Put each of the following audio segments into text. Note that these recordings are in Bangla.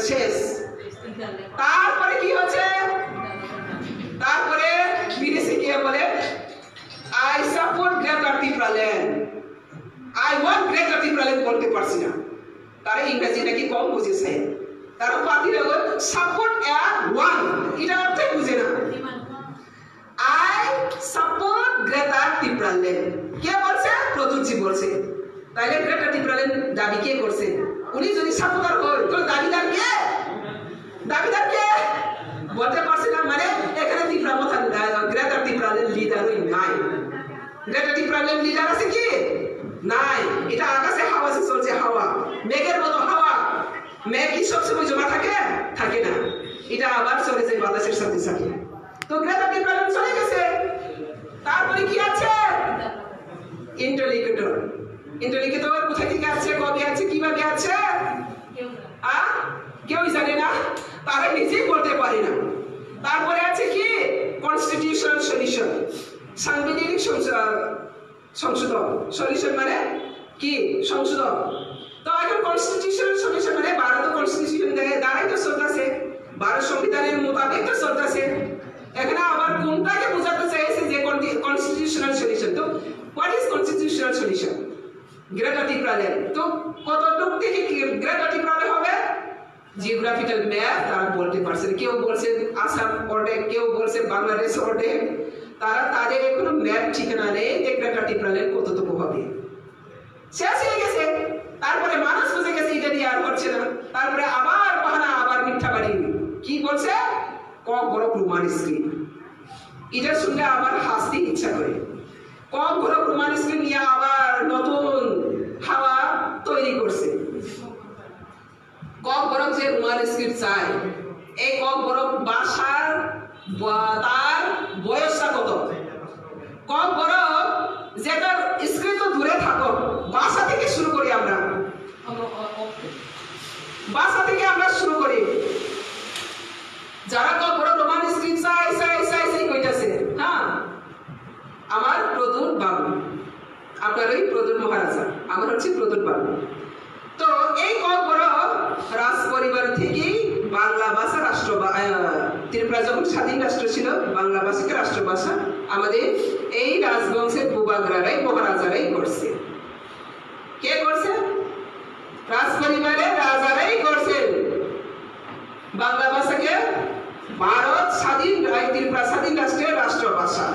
শেষ। তারপরে কি হচ্ছে, তারপরে বিদেশি কে বলে I support greater Tripuraland, I want greater Tripuraland বলতে পারছি না, তারা ইংরেজি নাকি কম বুঝেছে, তারা পাতিরা সাপোর্ট ওয়ান এটা অর্থে বুঝে না। আই সাপোর্ট গ্রেটার ত্রিপুরাল্যান্ড কে বলছে? প্রদুতজি বলছে। তাইলে গ্রেটার ত্রিপুরাল্যান্ড দাবি কে করছে? উনি যদি সাপোর্টার হয় তো দাবিদার কে? দাবিদার কে বলতে পারছে না, মানে এখানে ত্রিপুরা মতো গ্রেটার ত্রিপুরাল্যান্ড লিডারই নাই। গ্রেটার ত্রিপুরাল্যান্ড লিডার আছে কি? নাই। এটা আকাশে হাওয়া সে চলছে, হাওয়া, মেঘের মতো হাওয়া। মেঘ কি সবসময় জমা থাকে? থাকে না, এটা আবার চলে যায় বাতাসের সাথে সাথে। তো গ্রেটার ত্রিপুরাল্যান্ড চলে গেছে। তারপরে কি আছে? ইন্টারলিকুটর। ইন্টারলিকুটর কোথা থেকে আছে, কবে আছে, কিভাবে আছে কেউ জানে না, তারা নিজেই বলতে পারে না। তারপরে আছে কি? কনস্টিটিউশনাল সলিউশন, সাংবিধানিক সংশোধন। সলিউশন মানে কি? সংশোধন। তো এখন কনস্টিটিউশনাল সলিউশন মানে ভারত কনস্টিটিউশন দ্বারাই তো চলতেছে, ভারত সংবিধানের মোতাবেক তো চলতেছে। এখানে আবার কোনটাকে বোঝাতে চাইছে যে কনস্টিটিউশনাল সলিউশন। তো what is constitutional solution? Greater Tripuraland. তো কতটুক থেকে গ্রেটার ত্রিপুরাল্যান্ড হবে? জিওগ্রাফিক্যাল ম্যাপ তারা বলতে পারছে। কেউ বলছে আসাম অর্ধেক, কেউ বলছে বাংলাদেশ অর্ধেক। তারা তাদের এখনো ম্যাপ ঠিকানা নেই যে গ্রেটার ত্রিপুরাল্যান্ড কতটুকু হবে। শেষ হয়ে গেছে। তারপরে মানুষ বুঝে গেছে এটা দিয়ে আর হচ্ছে না। তারপরে আবার বাহানা, আবার মিথ্যা বাড়ি। কি বলছে? কক বড় প্রমাণ স্ক্রিন। এটা শুনলে আবার হাসতে ইচ্ছা করে। কক বড় প্রমাণ স্ক্রিন নিয়ে আবার নতুন হাওয়া তৈরি করছে। কক বরফ যে রুমাল স্ক্রিপ্ট চায়, এই কক বরফ বাসার তার বয়সটা কত? কক বরফ যেটা স্ক্রিপ্ট তো দূরে থাকো, বাসা থেকে শুরু করি আমরা। বাসা থেকে আমরা শুরু করি। যারা কক বরফ রোমান স্ক্রিপ্ট চাই চাই চাই চাই কইতাছে, হ্যাঁ, আমার প্রদুত বাবু, আপনার ওই প্রদুত মহারাজা, আমার হচ্ছে প্রদুত বাবু। তো এই কক বরফ রাজ পরিবার থেকেই বাংলা ভাষা রাষ্ট্র, ত্রিপুরা যখন স্বাধীন রাষ্ট্র ছিল বাংলা ভাষাকে রাষ্ট্রভাষা আমাদের এই রাজবংশের বুবাগরারাই মহারাজারাই করছে। কে করছে? রাজ পরিবারের রাজারাই করছেন বাংলা ভাষাকে ভারত স্বাধীন ত্রিপুরা স্বাধীন রাষ্ট্রের রাষ্ট্রভাষা।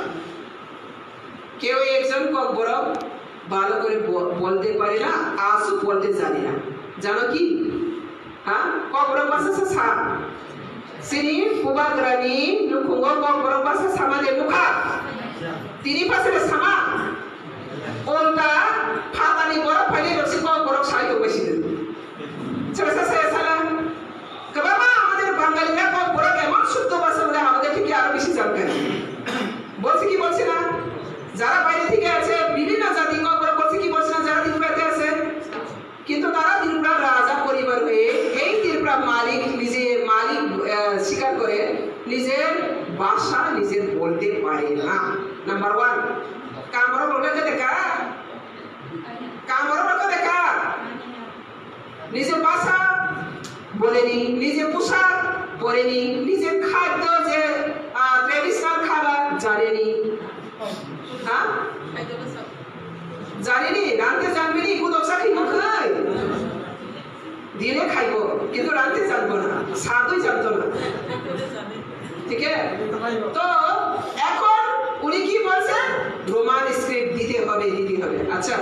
কেউ একজন কক বরফ ভালো করে বলতে পারে না, আজও বলতে জানে না। জানো কি? হ্যাঁ, কক বরফ ভাষা সা সিনি পুবাগ্রানি লুকুঙ্গ কক বরফ ভাষা সামালে লুকা তিনি পাশে সামা ওলটা ফাতানি বরফ ফাইলে রসি কক বরফ সাইতো বেশি দিন সেটা সালা কবাবা আমাদের বাঙালিরা কক বরফ এমন শুদ্ধ ভাষা বলে আমাদের থেকে আরো বেশি জানতেন। বলছে কি বলছে না? যারা বাইরে থেকে আছে বিভিন্ন জাতি কক বরফ বলছে কি বলছে না? যারা ত্রিপুরাতে আছে, কিন্তু তারা ত্রিপুরার রাজা পরিবার হয়ে এই ত্রিপুরা মালিক নিজে মালিক স্বীকার করে নিজের ভাষা নিজের বলতে পারে না। নাম্বার ওয়ান, কামড় বলবে দেখা, কামড় বলবে দেখা নিজের ভাষা বলেনি, নিজের পোশাক পরেনি, নিজের খাদ্য যে ট্রেডিশনাল খাবার জানেনি। হ্যাঁ, জানেনি, রাঁধতে জানবেনি, কুদকসা খাইব খাই দিলে খাইব, কিন্তু রাঁধতে জানবো না, স্বাদই জানতো না। ঠিক আছে? তো এখন উনি কি বলছেন? রোমান স্ক্রিপ্ট দিতে হবে, দিতে হবে। আচ্ছা,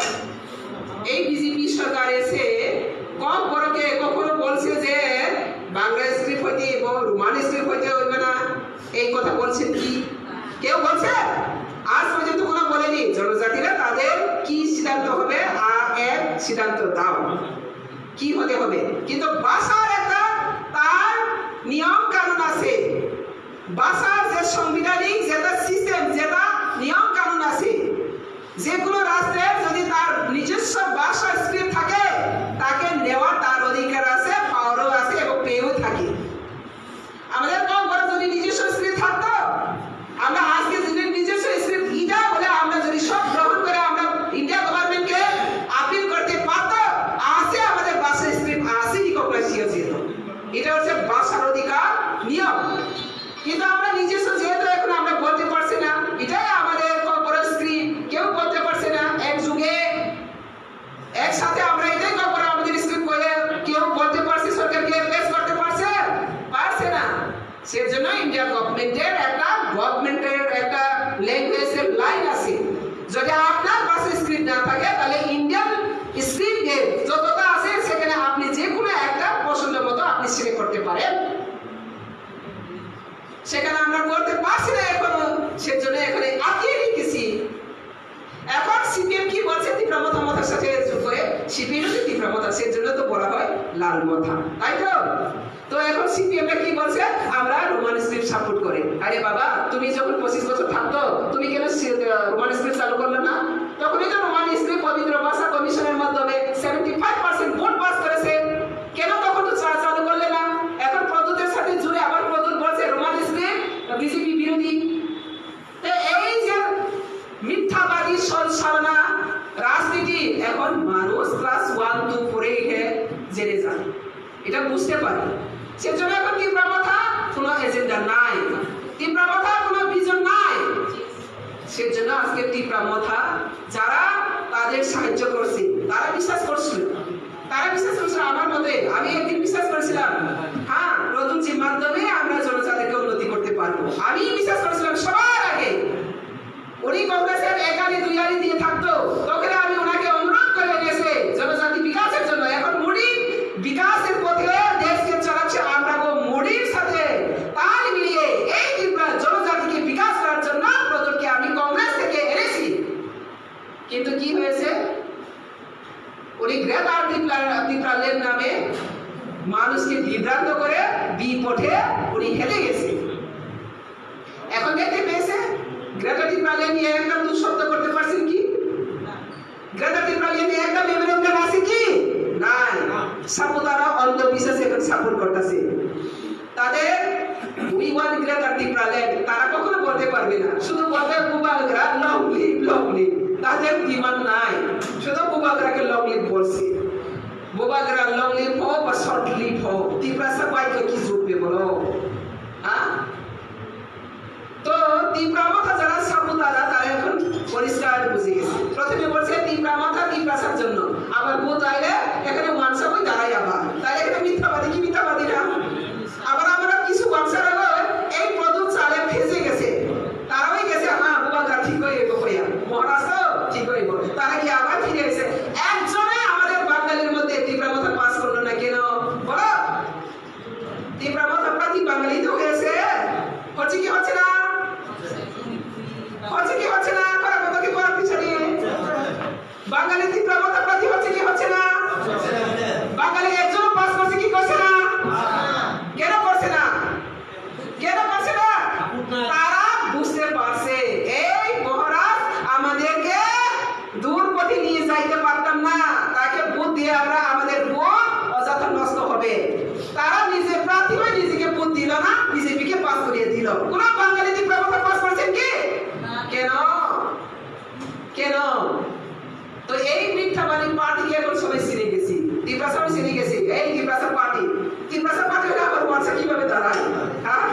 এই বিজেপি সরকার এসে কক বড়কে কখনো বলছে যে বাংলা স্ক্রিপ্ট হইতে এবং রোমান স্ক্রিপ্ট হইতে হইবে না, এই কথা বলছেন কি? কেউ বলছে? আজ পর্যন্ত কোনো বলেনি। জনজাতিরা তাদের কি সিদ্ধান্ত হবে, এক সিদ্ধান্ত দাও কি হতে হবে, কিন্তু ভাষার একটা তার নিয়ম কানুন আছে। ভাষার যে সাংবিধানিক যেটা সিস্টেম, যেটা নিয়ম কানুন আছে, যে কোনো রাষ্ট্রের যদি তার নিজস্ব ভাষা স্ক্রিপ্ট থাকে তাকে নেওয়ার তার অধিকার আছে, পাওয়ারও আছে এবং পেয়েও থাকে। আমাদের কম বড় যদি নিজস্ব স্ক্রিপ্ট থাকতো, আমরা আজকে যদি নিজস্ব স্ক্রিপ্ট ইটা বলে আমরা যদি সব গ্রহণ করে আমরা ইন্ডিয়া গভর্নমেন্টকে আপিল করতে পারতো, আজকে আমাদের ভাষা স্ক্রিপ্ট আসে রিকগনাইজ হয়ে যেত। এটা হচ্ছে হচ্ছে ভাষার অধিকার নিয়ম। কিন্তু আমরা নিজস্ব যেহেতু এখন আমরা বলতে পারছি না, এটাই আমাদের কর্পোরেট স্ক্রিপ্ট, কেউ বলতে পারছে না। এক যুগে একসাথে আমরা এটাই কর্পোরেট আমাদের স্ক্রিপ্ট করে কেউ বলতে পারছে, সরকারকে পেশ করতে পারছে না। সেজন্য ইন্ডিয়ান গভর্নমেন্টের একটা ল্যাঙ্গুয়েজের লাইন আছে, যদি আপনার পাশে স্ক্রিপ্ট না থাকে তাহলে ইন্ডিয়ান স্ক্রিপ্টে যতটা আছে সেখানে আপনি যে কোনো একটা পছন্দ মতো আপনি সিলেক্ট করতে পারেন। সেখানে আমরা করতে পারছি না এখনো, সেজন্য এখানে আঁকিয়ে রেখেছি। এখন সিপিএম কি বলছে, তীব্রমথা মথার সাথে যোগ করে সিপিএম হচ্ছে তীব্রমথা, সেজন্য তো বলা হয় লাল মথা, তাই তো? তো এখন সিপিএম কি বলছে, আমরা রোমান স্ক্রিপ্ট সাপোর্ট করি। আরে বাবা, তুমি যখন 25 বছর থাকতো তুমি কেন রোমান স্ক্রিপ্ট চালু করলে না? তখনই তো রোমান স্ক্রিপ্ট পবিত্র ভাষা কমিশনের মাধ্যমে 75% ভোট পাস করেছে, কেন তখন তো চালু করলে না? এখন প্রদূতের সাথে জুড়ে আবার প্রদূত বলছে রোমান স্ক্রিপ্ট বিজেপি বিরোধী। এই যে মিথ্যাবাদী সলসালনা রাজনীতি এখন মানুষ ক্লাস 1, 2 পড়ে জেনে যায়, এটা বুঝতে পারে। সেজন্য এখন তীব্রমথা কোনো এজেন্ডা নাই, তীব্রমথা কোনো ভিশন নাই। সেজন্য আজকে তীব্রমথা যারা তাদের সাহায্য করছে তারা বিশ্বাস করছিল, আমার মতে। আমি একদিন বিশ্বাস করেছিলাম, হ্যাঁ প্রদূতজির মাধ্যমে আমরা জনজাতিকে উন্নতি করতে পারবো। আমি বিশ্বাস করেছিলাম সবার আগে। উনি কংগ্রেসের একালি দুইয়ালি দিয়ে থাকতো, তখন আমি ওনাকে অনুরোধ করে এনেছে জনজাতি বিকাশের জন্য। এখন মোদি বিকাশের পথে দেশকে চালাচ্ছে, আমরা মোদির সাথে তাল মিলিয়ে এই জনজাতিকে বিকাশ করার জন্য প্রদূতকে আমি কংগ্রেস থেকে এনেছি। কিন্তু কি হয়েছে, উনি গ্রেটার ত্রিপুরাল্যান্ড নামে মানুষকে বিভ্রান্ত করে বিপথে উনি হেলে গেছে। এখন দেখতে পেয়েছে গ্রেটার ত্রিপুরাল্যান্ড নিয়ে একটা দুঃশব্দ করতে পারছেন কি? গ্রেটার ত্রিপুরাল্যান্ড নিয়ে একটা মেমোরেন্ডাম আছে কি? নাই। সাপোতারা অন্ধবিশ্বাস এখন সাপোর্ট করতেছে তাদের উই ওয়ান গ্রেটার ত্রিপুরাল্যান্ড। তারা কখনো বলতে পারবে না, শুধু বলবে বুবাগরা লং লিভ লং লিভ। তাদের ডিমান্ড নাই, শুধু বুবাগরাকে লং লিভ বলছে। বুবাগরা লং লিভ হোক বা শর্ট লিভ হোক, ত্রিপুরা সবাইকে কি জুটবে বলো? হ্যাঁ, তো তীব্রমথা যারা সাপুতারা তারা এখন পরিষ্কার বুঝে গেছে। প্রথমে বলছে তীব্রমথা তীব্রাসার জন্য, আবার বুথ আইলে এখানে ওয়ানসা বই দাঁড়াই, আবার তাই এখানে মিথ্যাবাদী কি মিথ্যাবাদী না? আবার আমরা কিছু ওয়ানসার হলো এই প্রদূত চালে ফেসে গেছে, তারাই গেছে হ্যাঁ বুবাগা ঠিক হয়ে গেল, মহারাষ্ট্র ঠিক হয়ে গেল, তারা কি আবার ফিরে গেছে। একজনে আমাদের বাঙালির মধ্যে তীব্রমথা পাস করলো না কেন বলো? তীব্রমথা প্রতি বাঙালি তো হয়েছে, হচ্ছে কি হচ্ছে না? হচ্ছে কি হচ্ছে না? কি করার পিছনে বাঙালি তীব্রমথা প্রতি হচ্ছে কি হচ্ছে না? বাঙালি একজন পাস করছে কি করছে না? কেন করছে না? কেন করছে না? তারা বুঝতে পারছে এই মহারাজ আমাদেরকে দূর পথে নিয়ে যাইতে পারতাম না, তাকে ভোট দিয়ে আমরা আমাদের ভোট অযথা নষ্ট হবে। তারা নিজে প্রার্থী হয়ে নিজেকে ভোট দিল না, বিজেপিকে পাস করিয়ে দিল। কোন বাঙালি তীব্রমথা পাস করছেন কি? কেন কেন? তো এই মিথ্যাবাদী পার্টিকে এখন সবাই চিনে গেছি, তীব্রাসাও চিনে গেছি। এই তীব্রাসা পার্টি হলে আবার ওয়াটসঅ্যাপ কিভাবে দাঁড়ায়? হ্যাঁ,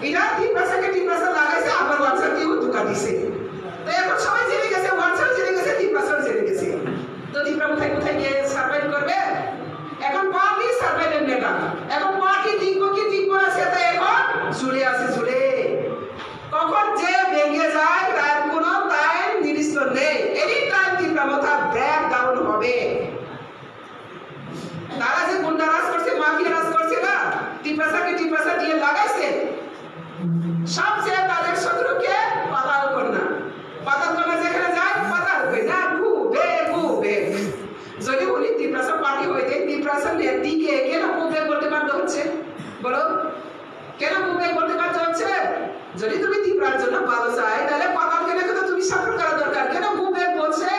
এটা তীব্রাসা লাগাইছে, আবার ওয়াটসঅ্যাপ কেউ ধোকা দিছে। তো এখন সবাই জেনে গেছে, ওয়াটসঅ্যাপ জেনে গেছে, তীব্রাসাও জেনে গেছে। তো তীব্রা কোথায় গিয়ে সার্ভাইভ করবে? এখন পার্টি সার্ভাইভের নেতা, এখন পার্টি জিতবো কি জিতবো না সেটা এখন ঝুলে আছে, ঝুলে। কখন যে ভেঙে যায় তার কোনো টাইম নির্দিষ্ট নেই, এনি টাইম তীব্রমথা ব্যাক ডাউন হবে। তারা যে গুন্ডারাজ করছে, মাফিয়া রাজ করছে না, তীব্রাসা দিয়ে লাগাইছে। সবচেয়ে তাদের শত্রুকে পাতাল কন্যা যেখানে যায় পাতাল হয়ে না, ঘুবে। যদি উনি তীব্রাসা পার্টি হইতে তীব্রাসা নেত্রীকে কেন ঘুবে বলতে বাধ্য হচ্ছে বলো? কেন ঘুবে বলতে বাধ্য হচ্ছে? যদি তুমি তীব্রার জন্য ভালো চাই তাহলে পাতালকে তো তুমি সাপোর্ট করা দরকার। কেন ঘুবে বলছে?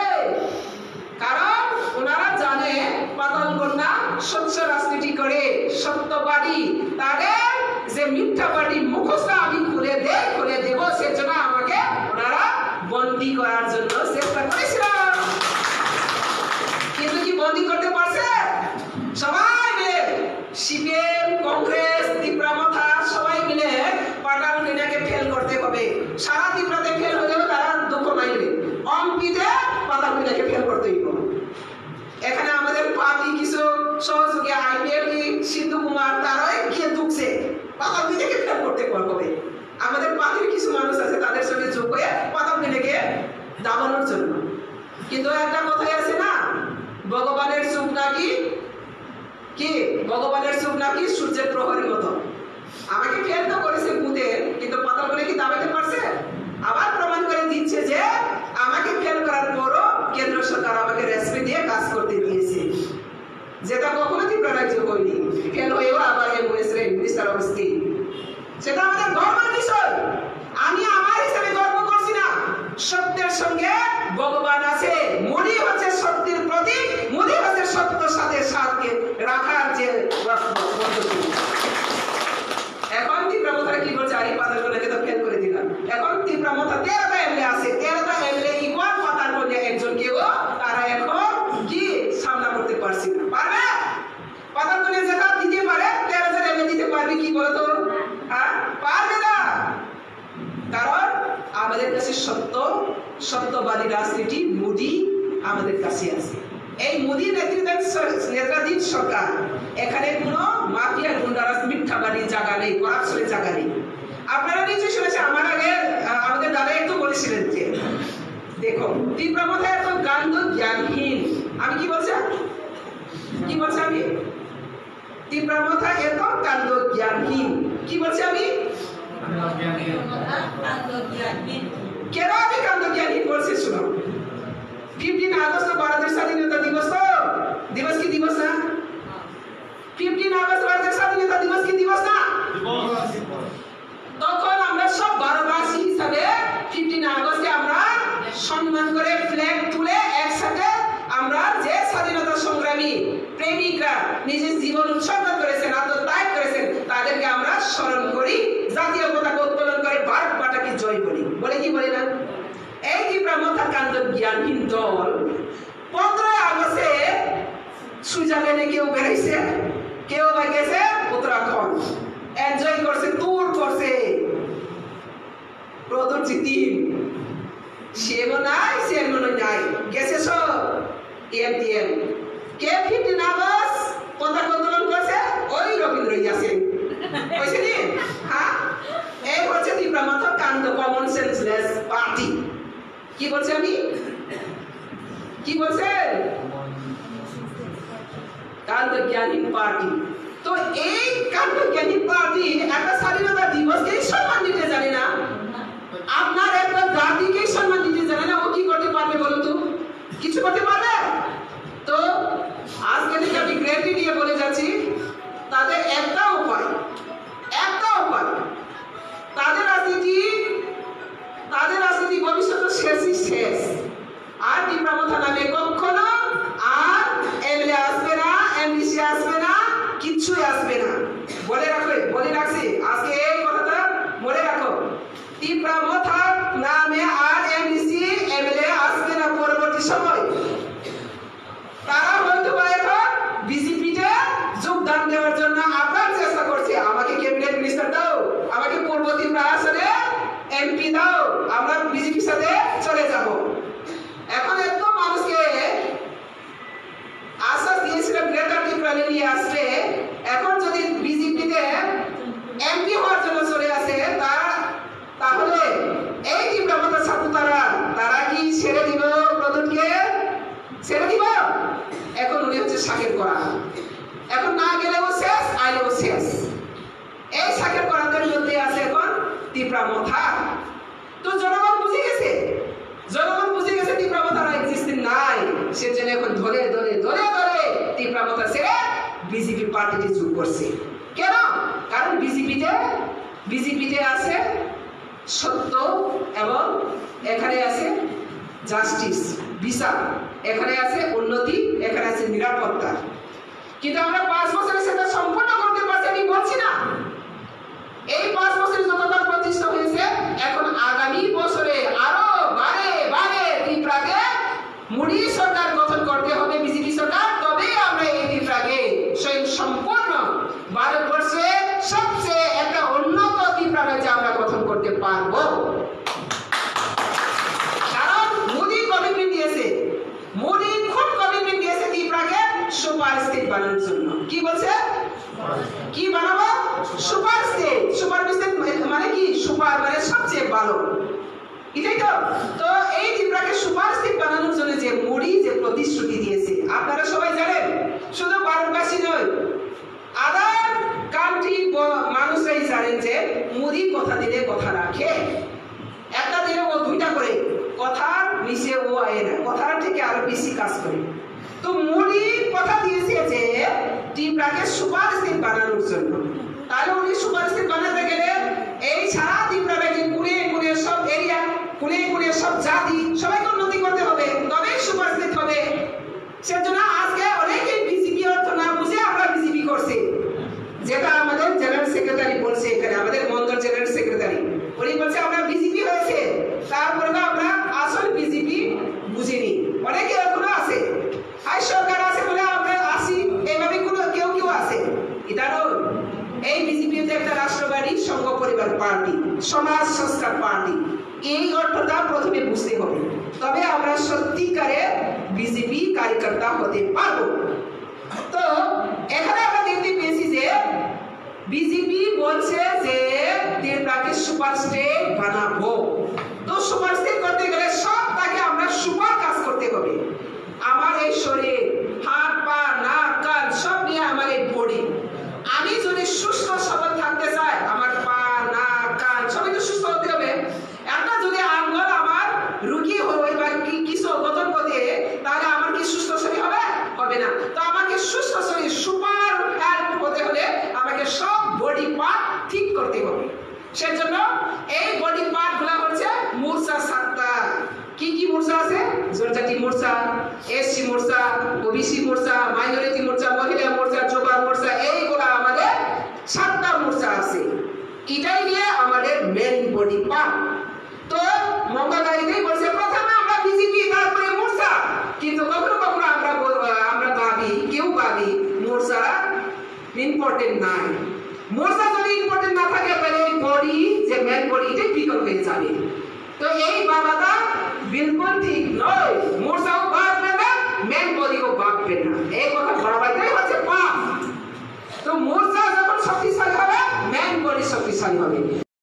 কারণ ওনারা জানে পাতাল কন্যা স্বচ্ছ রাজনীতি করে, সত্যবাদী। তাদের যে মিথ্যাবাদী মুখোশটা আমি খুলে দেব, সেজন্য আমাকে ওনারা বন্দী করার জন্য চেষ্টা করেছিল। কিন্তু কি বন্দী করতে পারছে? সবাই মিলে সিপিএম, কংগ্রেস, সেটা আমাদের গর্বের বিষয়। আমি আমার হিসেবে গর্ব করছি না, সত্যের সঙ্গে ভগবান আছে। মুড়ি হচ্ছে সত্যের প্রতীক, মুড়ি হচ্ছে সত্যের সাথে সাথে রাখার যে পদ্ধতি। এখন তীব্রমথা কি বলছে, আরে পাতাগুলোকে তো ফেল করে দিলাম। এখন তীব্রমথা 13টা এমএলএ আছে, 13টা এমএলএ ইকুয়াল পাতার মধ্যে একজন কেউ তারা এখন কি সামনা করতে পারছি না। পারবে? পাতার মধ্যে যেটা দিতে পারে 13 জন এমএলএ দিতে পারবে কি বলতো? হ্যাঁ, পারবে না। কারণ আমাদের কাছে সত্যবাদী রাজনীতি মোদি আমাদের কাছে আছে। এই মোদি নেতৃত্বাধীন সরকার, এখানে কোনো মাফিয়া গুন্ডারাজ মিথ্যাবাদী জায়গা নেই, করাপশনের জায়গা নেই। আপনারা নিশ্চয়ই শুনেছেন, আমার আগে আমাদের দাদা একটু বলেছিলেন যে দেখো তীব্রমথা এত গান্ধ জ্ঞানহীন। আমি কি বলছি আমি তীব্রমথা এত কাণ্ড জ্ঞানহীন। কি বলছি আমি? কেন আমি কাণ্ড জ্ঞানহীন বলছি শুনো। 15 আগস্ট ভারতের স্বাধীনতা দিবস, তো দিবস কি দিবস না? 15 আগস্ট ভারতের স্বাধীনতা দিবস কি দিবস না? তখন আমরা সব ভারতবাসী হিসাবে 15 আগস্টে আমরা সম্মান করে ফ্ল্যাগ তুলে একসাথে আমরা যে স্বাধীনতা সংগ্রামী প্রেমিকরা নিজের জীবন উৎসর্গ করেছেন, আত্মত্যাগ করেছেন, তাদেরকে আমরা স্মরণ করি, জাতীয় পতাকা উত্তোলন করে ভারত মাতাকে জয় করি। বলে কি বলে না? এই তীব্রমথা কাণ্ড জ্ঞানহীন দল 15 আগস্টে সুইজারল্যান্ডে কেউ বেড়াইছে, কেউ গেছে উত্তরাখণ্ড, এনজয় করছে, ট্যুর করছে। প্রদর জিতিন সেও নাই, চেয়ারম্যানও নাই, গেছে সব এমটিএম। কে 15 আগস্ট পতাকা উত্তোলন করছে? ওই রবীন্দ্র আছে, বুঝছেন? হ্যাঁ, এই হচ্ছে তীব্রমথা কাণ্ড কমন সেন্সলেস পার্টি। কি বলছে আমি? কি বলছে? কাণ্ডজ্ঞানী পার্টি। তো এই কাণ্ডজ্ঞানী পার্টি একটা স্বাধীনতা দিবসকেই সম্মান দিতে জানে না, আপনার একটা জাতিকেই সম্মান দিতে জানে না। ও কি করতে পারবে বলুন তো? কিছু করতে পারবে? তো আজকে থেকে আমি গ্যারান্টি দিয়ে বলে যাচ্ছি, তাদের একটা উপায়, তাদের রাজনীতি ভবিষ্যৎ শেষ। আর তীব্রমথা নামে কখনো আর এমএলএ আসবে না, এমডিসি আসবে না, কিচ্ছুই আসবে না। বলে রাখছি, আজকে এই কথাটা মনে রাখো, তীব্রমথা নামে আর এমডিসি এমএলএ আসবে না পরবর্তী সময়। তারা হয়তো এখন বিজেপিতে যোগদান দেওয়ার জন্য আপ্রাণ চেষ্টা করছে। আমাকে ক্যাবিনেট মিনিস্টার দাও, আমাকে পূর্ব ত্রিপুরা আসনে এমপি দাও, আমরা বিজেপির সাথে চলে যাব। এখন এত মানুষকে আশ্বাস দিয়েছিল গ্রেটার ত্রিপুরা নিয়ে আসবে, এখন যদি বিজেপিতে এমপি হওয়ার জন্য চলে আসে, তাহলে এই তীব্রমথা ছাত্ররা তারা কি ছেড়ে দিব? প্রদনকে ছেড়ে দিব? এখন উনি হচ্ছে শাকের করা, এখন না গেলেও শেষ, আইলেও শেষ। এই শাকের করাদের মধ্যে আছে এখন তীব্রমথা। তো জনগণ বুঝে গেছে তীব্রমথার এক্সিস্টেন্স নাই। সেজন্য এখন ধরে তীব্রমথা ছেড়ে বিজেপি পার্টিতে যোগ করছে। কেন? কারণ বিজেপিতে আছে সত্য, এবং এখানে আছে জাস্টিস, বিচার, এখানে আছে উন্নতি, এখানে আছে নিরাপত্তা। কিন্তু আমরা 5 বছরে সেটা সম্পূর্ণ করতে পারছি আমি বলছি না। এই 5 বছরে যতটা প্রতিষ্ঠা হয়েছে, এখন আগামী বছরে আরো বারে ত্রিপুরাকে মোদী সরকার গঠন করতে হবে, বিজেপি সরকার, তবে আমরা এই ত্রিপুরাকে সম্পূর্ণ ভারতবর্ষে সবচেয়ে একটা উন্নত ত্রিপুরা রাজ্যে আমরা গঠন করতে পারবো। কারণ মোদী কমিটমেন্ট দিয়েছে, মোদী খুব কমিটমেন্ট দিয়েছে ত্রিপুরাকে সুপার স্টেট বানানোর জন্য। কি বলছে? কি বানাবো? Super state. সুপার স্টেট মানে কি? সুপার মানে সবচেয়ে ভালো, এটাই তো। তো এই ত্রিপুরাকে সুপার স্টেট বানানোর জন্য যে মোদী যে প্রতিশ্রুতি দিয়েছে, আপনারা সবাই জানেন, শুধু ভারতবাসী নয়, আদার কান্ট্রি মানুষরাই জানেন যে মোদী কথা দিলে কথা রাখে। একটা দিলে ও 2টা করে কথার নিচে ও আয় না, কথার থেকে আরো বেশি কাজ করে। তো মোদী কথা দিয়েছে যে ত্রিপুরাকে সুপার স্টেট বানানোর জন্য। তাহলে উনি সুপার স্টেট বানাতে গেলে একটা রাষ্ট্রবাদী সংঘ পরিবার পার্টি, সমাজ সংস্কার পার্টি। এই অর্থটা প্রথমে বুঝতে হবে, তবে আমরা সত্যিকারে বিজেপি কার্যকর্তা হতে পারবো। তো এখানে আমরা দেখতে পেয়েছি যে বিজেপি বলছে যে ত্রিপুরাকে সুপার স্টেট বানাবো। তো সুপার স্টেট করতে গেলে সব তাকে আমরা সুপার কাজ করতে হবে। আমার এই শরীর, হাত পা নাক কান সব নিয়ে আমার এই বডি, আমি যদি সুস্থ সবল থাকতে চাই, আমার পা নাক কান সবই তো সুস্থ হতে হবে। একটা যদি আঙ্গুল আমার রুগী হয় বা কিছু গঠন করে, তাহলে আমার কি সুস্থ শরীর হবে? হবে না। তো আমাকে সুস্থ শরীর, সুপার হেলথ হতে হলে আমাকে সব বডি পার্ট ঠিক করতে হবে। সেজন্য এই বডি পার্ট গুলা হচ্ছে মূর্ছা 7টা। কি কি মূর্ছা আছে? জনজাতি মূর্ছা, এসসি মূর্ছা, ওবিসি মূর্ছা, মাইনরিটি মূর্ছা, মহিলা মূর্ছা, যুবা মূর্ছা, এইগুলা আমাদের 7টা মূর্ছা আছে। এটাই নিয়ে আমাদের মেন বডি পার্ট। তো মঙ্গলবাড়িতেই বলছে প্রথমে আমরা বিজেপি, তারপরে মূর্ছা। কিন্তু কখনো কখনো আমরা ভাবি, কেউ ভাবি মূর্ছা ইম্পর্টেন্ট নাই। মূর্ছা যদি ইম্পর্টেন্ট না থাকে, তাহলে এই বডি যে মেন বডি এটাই বিকল হয়ে যাবে। তো এই বাবাটা বিলকুল ঠিক নয়। মূর্ছাও ভাববে না, মেন বডিও ভাববে না, এই কথা ভাবাটাই হচ্ছে পাপ। তো মূর্ছা যখন শক্তিশালী হবে, মেন বডি শক্তিশালী হবে।